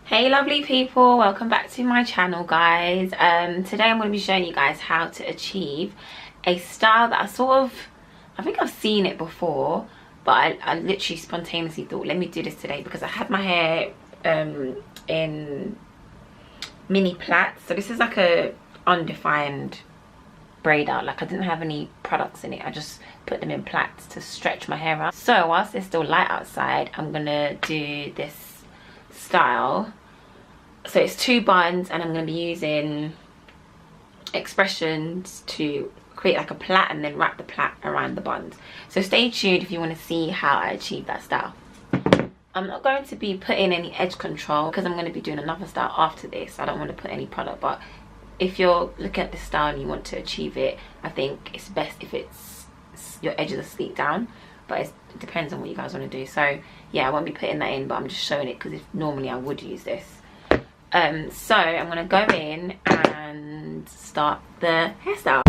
Hey lovely people, welcome back to my channel guys. Today I'm going to be showing you guys how to achieve a style that I think I've seen it before, but I literally spontaneously thought, let me do this today because I had my hair in mini plaits. So this is like a undefined braid out, like I didn't have any products in it, I just put them in plaits to stretch my hair out. So whilst it's still light outside, I'm gonna do this style. So it's 2 buns and I'm going to be using expressions to create like a plait and then wrap the plait around the buns. So stay tuned if you want to see how I achieve that style. I'm not going to be putting any edge control because I'm going to be doing another style after this. I don't want to put any product, but if you're looking at this style and you want to achieve it, I think it's best if your edges are sleeked down, but it depends on what you guys want to do. So yeah, I won't be putting that in, but I'm just showing it because normally I would use this. So I'm gonna go in and start the hairstyle.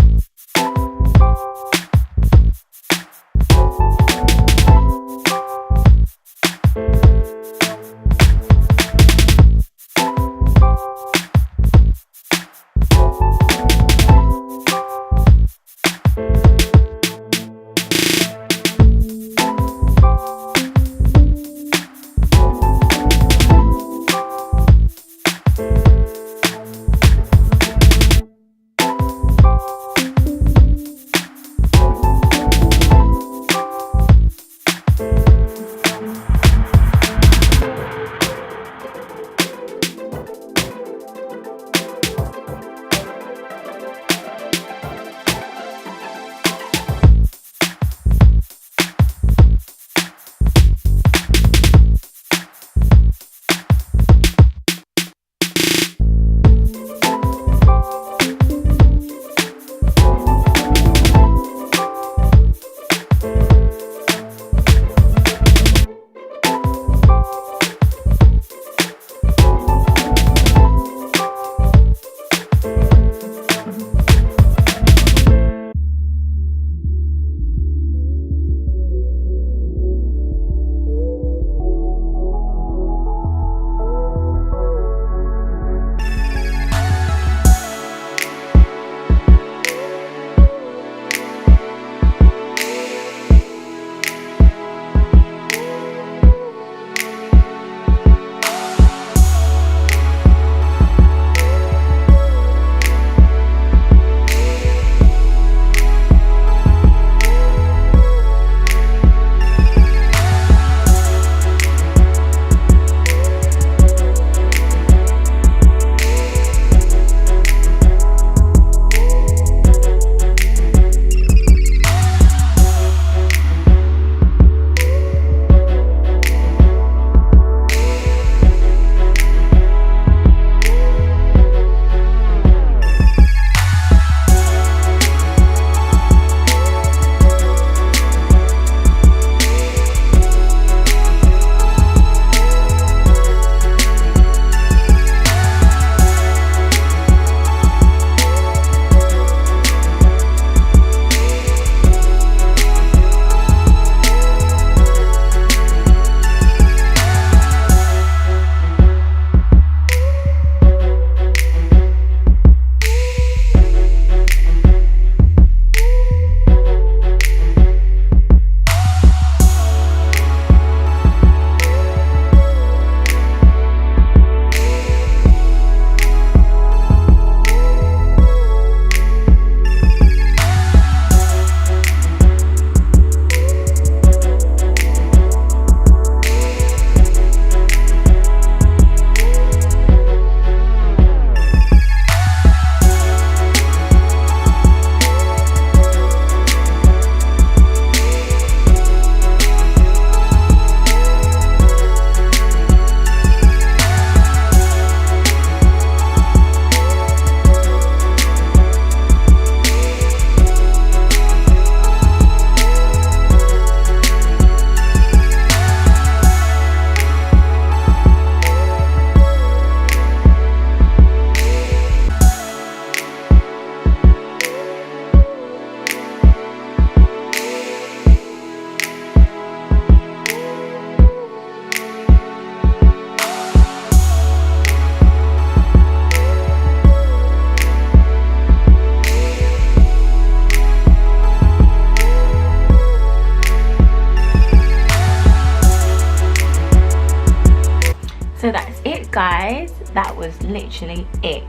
that's it, guys. That was literally it.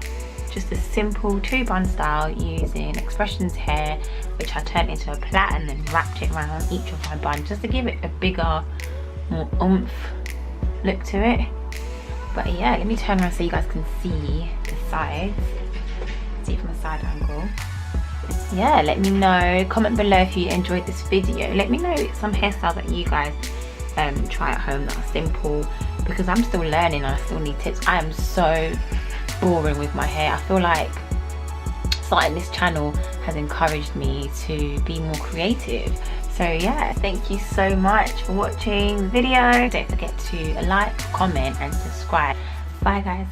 Just a simple 2-bun style using Expressions hair, which I turned into a plait and then wrapped it around each of my buns just to give it a bigger, more oomph look to it. But yeah, let me turn around so you guys can see the sides. See from a side angle. Yeah, let me know, comment below if you enjoyed this video. Let me know some hairstyles that you guys try at home that are simple, because I'm still learning and I still need tips. I am so boring with my hair. I feel like starting this channel has encouraged me to be more creative. So yeah, thank you so much for watching the video. Don't forget to like, comment and subscribe. Bye guys.